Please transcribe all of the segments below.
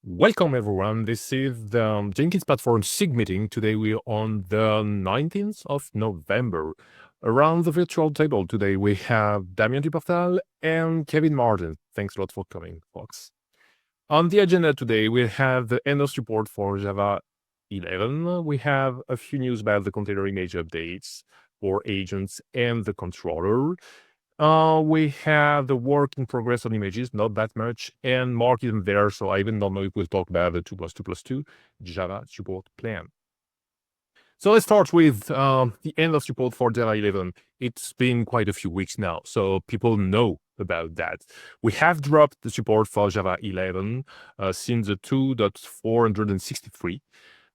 Welcome everyone. This is the Jenkins Platform SIG meeting. Today we're on the 19th of November. Around the virtual table today we have Damien Duportal and Kevin Martin. Thanks a lot for coming, folks. On the agenda today we have the end of support for Java 11. We have a few news about the container image updates for agents and the controller. We have the work in progress on images, not that much, and Mark isn't there, so I even don't know if we'll talk about the 2+2+2 Java support plan. So let's start with the end of support for Java 11. It's been quite a few weeks now, so people know about that. We have dropped the support for Java 11 since the 2.463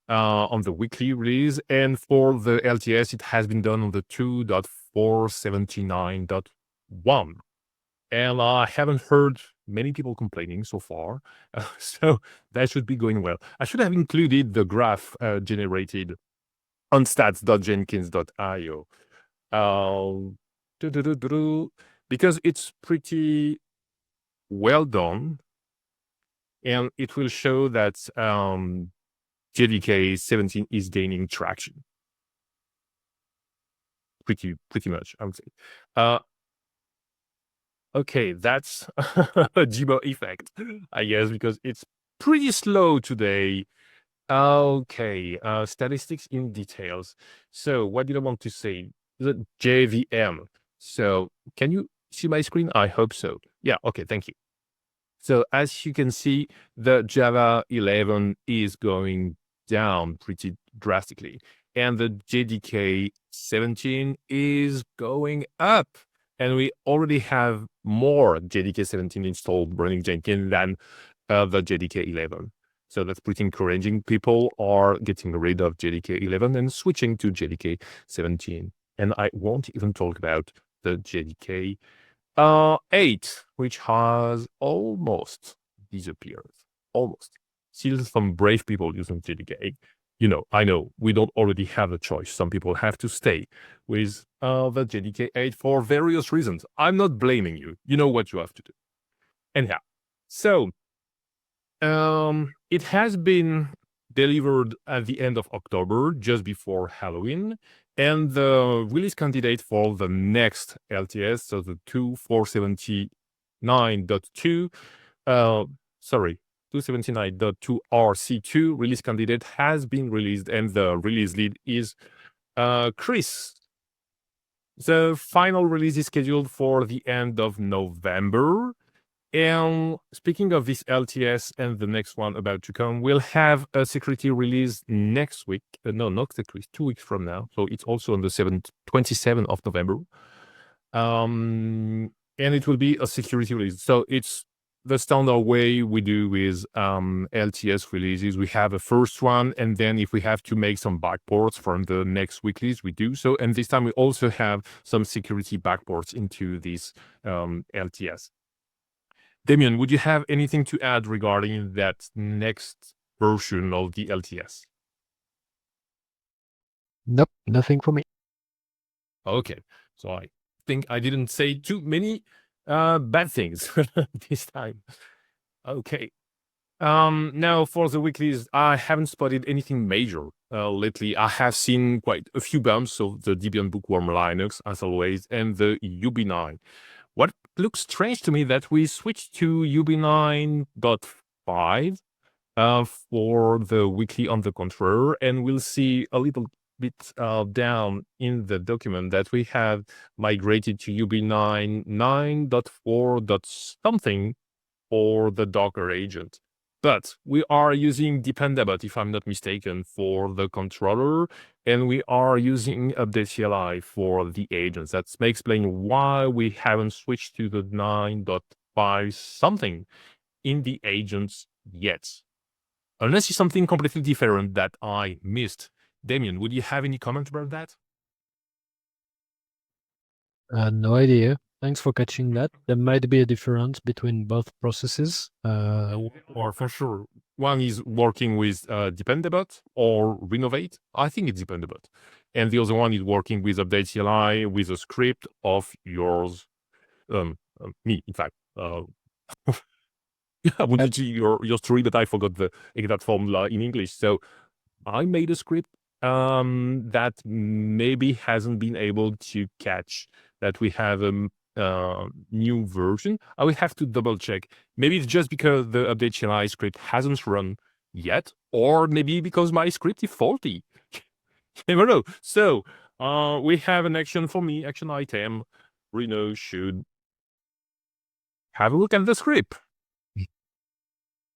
on the weekly release, and for the LTS, it has been done on the 2.479.1. And I haven't heard many people complaining so far, so that should be going well. I should have included the graph generated on stats.jenkins.io because it's pretty well done, and it will show that JDK 17 is gaining traction. Pretty much, I would say. Okay, that's a Jibo effect, I guess, because it's pretty slow today. Okay, statistics in details. So what did I want to say? The JVM. So can you see my screen? I hope so. Yeah, okay, thank you. So as you can see, the Java 11 is going down pretty drastically, and the JDK 17 is going up. And we already have more JDK 17 installed running Jenkins than the JDK 11. So that's pretty encouraging. People are getting rid of JDK 11 and switching to JDK 17. And I won't even talk about the JDK 8, which has almost disappeared. Almost. Still some brave people using JDK. You know, I know we don't already have a choice. Some people have to stay with the JDK 8 for various reasons. I'm not blaming you. You know what you have to do. Anyhow, so it has been delivered at the end of October, just before Halloween, and the release candidate for the next LTS, so the 2.479.2, 279.2 RC2 release candidate has been released, and the release lead is Chris. The final release is scheduled for the end of November. And speaking of this LTS and the next one about to come, we'll have a security release next week. No, not next week, 2 weeks from now. So it's also on the 27th of November. And it will be a security release. So it's the standard way we do with LTS releases. We have a first one, and then if we have to make some backports from the next weeklies, we do so. And this time we also have some security backports into this LTS. Damien, would you have anything to add regarding that next version of the LTS? Nope, nothing for me. Okay, so I think I didn't say too many bad things this time. Okay. Now for the weeklies, I haven't spotted anything major lately. I have seen quite a few bumps of the Debian Bookworm Linux, as always, and the UB9. What looks strange to me that we switched to UB9.5 for the weekly on the controller, and we'll see a little bit down in the document that we have migrated to UB9 9.4. something for the Docker agent. But we are using Dependabot, if I'm not mistaken, for the controller, and we are using update CLI for the agents. That may explain why we haven't switched to the 9.5 something in the agents yet. Unless it's something completely different that I missed. Damien, would you have any comment about that? No idea. Thanks for catching that. There might be a difference between both processes. Or for sure, one is working with Dependabot or Renovate. I think it's Dependabot. And the other one is working with Update CLI with a script of yours, me, in fact. I wanted to see your story, but I forgot the exact formula in English. So I made a script that maybe hasn't been able to catch that we have a new version. I will have to double check. Maybe it's just because the update CLI script hasn't run yet, or maybe because my script is faulty. Never know. So we have an action for me, action item. Reno should have a look at the script.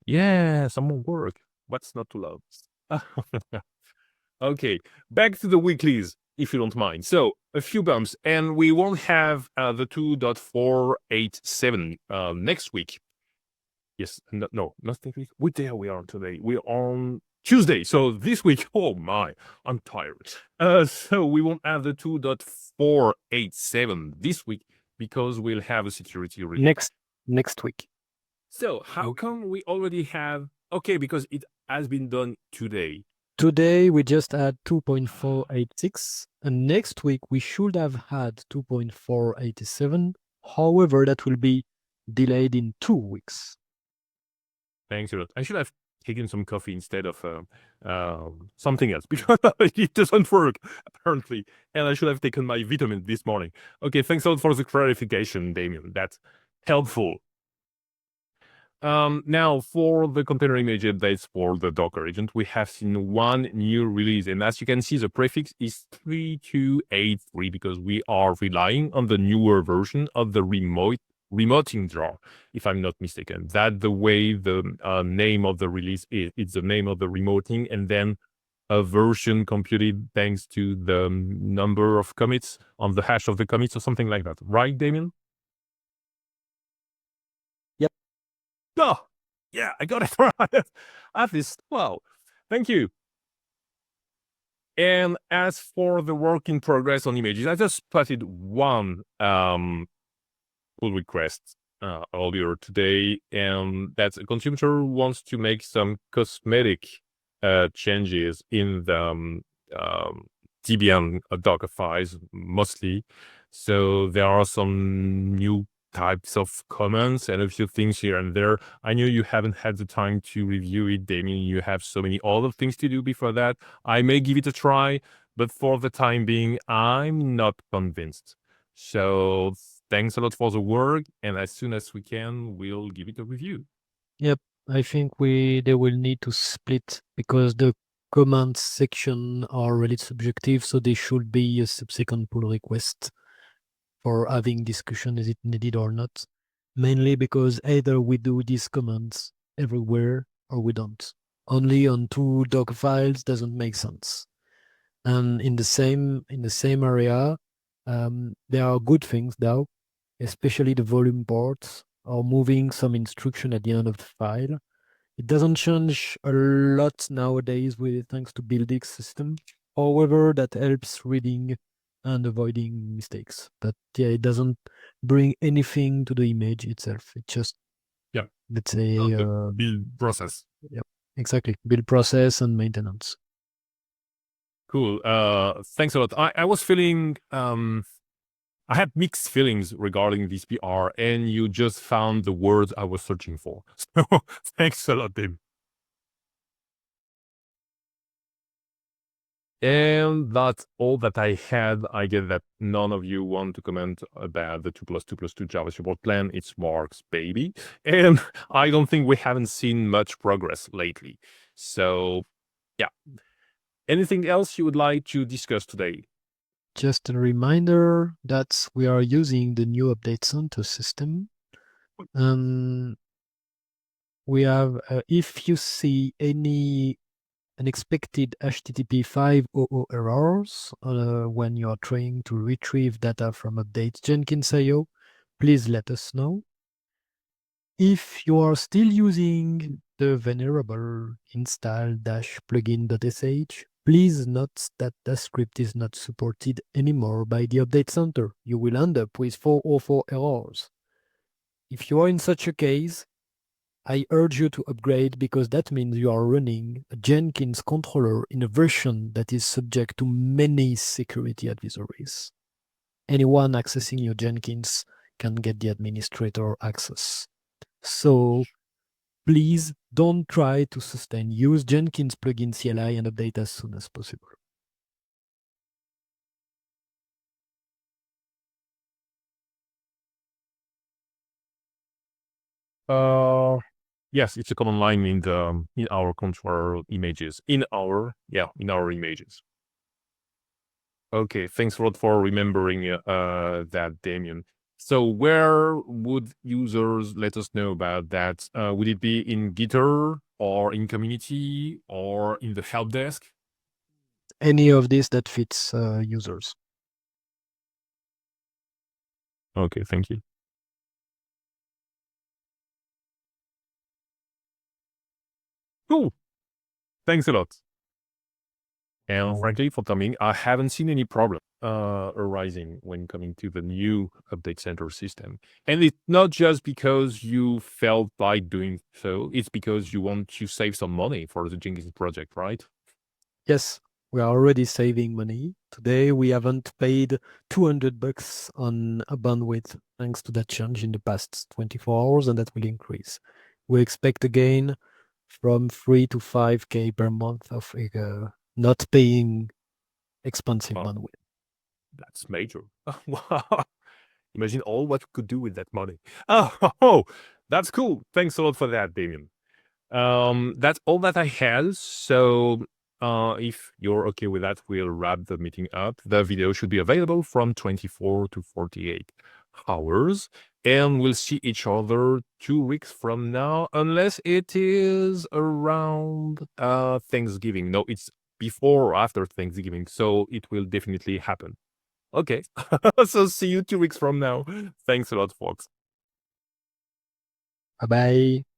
Yeah, some more work. What's not to love? Okay, back to the weeklies, if you don't mind. So, a few bumps, and we won't have the 2.487 next week. Yes, no, not next week. What day are we on today? We're on Tuesday. So, this week, oh my, I'm tired. So, we won't have the 2.487 this week because we'll have a security release. Next week. So, how come we already have? Okay, because it has been done today. Today we just had 2.486, and next week we should have had 2.487. However, that will be delayed in 2 weeks. Thanks a lot. I should have taken some coffee instead of something else because it doesn't work apparently, and I should have taken my vitamin this morning. Okay, thanks a lot for the clarification, Damien. That's helpful. Now, for the container image updates for the Docker agent, we have seen one new release. And as you can see, the prefix is 3283 because we are relying on the newer version of the remoting jar, if I'm not mistaken. That's the way the name of the release is. It's the name of the remoting and then a version computed thanks to the number of commits on the hash of the commits or something like that. Right, Damien? Oh, yeah, I got it right. At least, wow. Thank you. And as for the work in progress on images, I just spotted one pull request earlier today, and that a consumer wants to make some cosmetic changes in the Debian Docker files mostly. So there are some new types of comments and a few things here and there. I know you haven't had the time to review it, Damien. You have so many other things to do before that. I may give it a try, but for the time being, I'm not convinced. So thanks a lot for the work, and as soon as we can, we'll give it a review. Yep, I think they will need to split because the comments section are really subjective, so there should be a subsequent pull request for having discussion is it needed or not. Mainly because either we do these commands everywhere or we don't. Only on 2 Docker files doesn't make sense. And in the same area, there are good things though, especially the volume ports or moving some instruction at the end of the file. It doesn't change a lot nowadays with thanks to buildix system. However, that helps reading and avoiding mistakes. But yeah, it doesn't bring anything to the image itself. It just, Yeah, let's say, the build process. Yep, exactly. Build process and maintenance. Cool. Thanks a lot. I was feeling I had mixed feelings regarding this PR, and you just found the words I was searching for. So thanks a lot, Tim. And that's all that I had. I get that none of you want to comment about the 2+2+2 Java support plan. It's Mark's baby. And I don't think we haven't seen much progress lately. So, yeah. Anything else you would like to discuss today? Just a reminder that we are using the new update center system. We have, if you see any unexpected HTTP 5.0 errors when you are trying to retrieve data from update Jenkins.io, please let us know. If you are still using the venerable install-plugin.sh, please note that the script is not supported anymore by the update center. You will end up with 404 errors. If you are in such a case, I urge you to upgrade because that means you are running a Jenkins controller in a version that is subject to many security advisories. Anyone accessing your Jenkins can get the administrator access. So please don't try to sustain. Use Jenkins plugin CLI and update as soon as possible. Yes, it's a command line in our control images. In our images. Okay, thanks a lot for remembering that, Damien. So where would users let us know about that? Would it be in Gitter or in community or in the help desk? Any of this that fits users. Okay, thank you. Cool. Thanks a lot. And frankly, for timing, I haven't seen any problem arising when coming to the new update center system. And it's not just because you felt like doing so, it's because you want to save some money for the Jenkins project, right? Yes, we are already saving money. Today we haven't paid $200 on a bandwidth thanks to that change in the past 24 hours, and that will increase. We expect a gain from 3 to 5K per month of not paying expensive Wow, bandwidth. that's major. Wow. Imagine all what we could do with that money. Oh, that's cool. Thanks a lot for that, Damien. That's all that I had. So, if you're okay with that, we'll wrap the meeting up. The video should be available from 24 to 48 hours, and we'll see each other 2 weeks from now, unless it is around Thanksgiving. No, it's before or after Thanksgiving, so it will definitely happen. Okay, so see you 2 weeks from now. Thanks a lot, folks. Bye bye.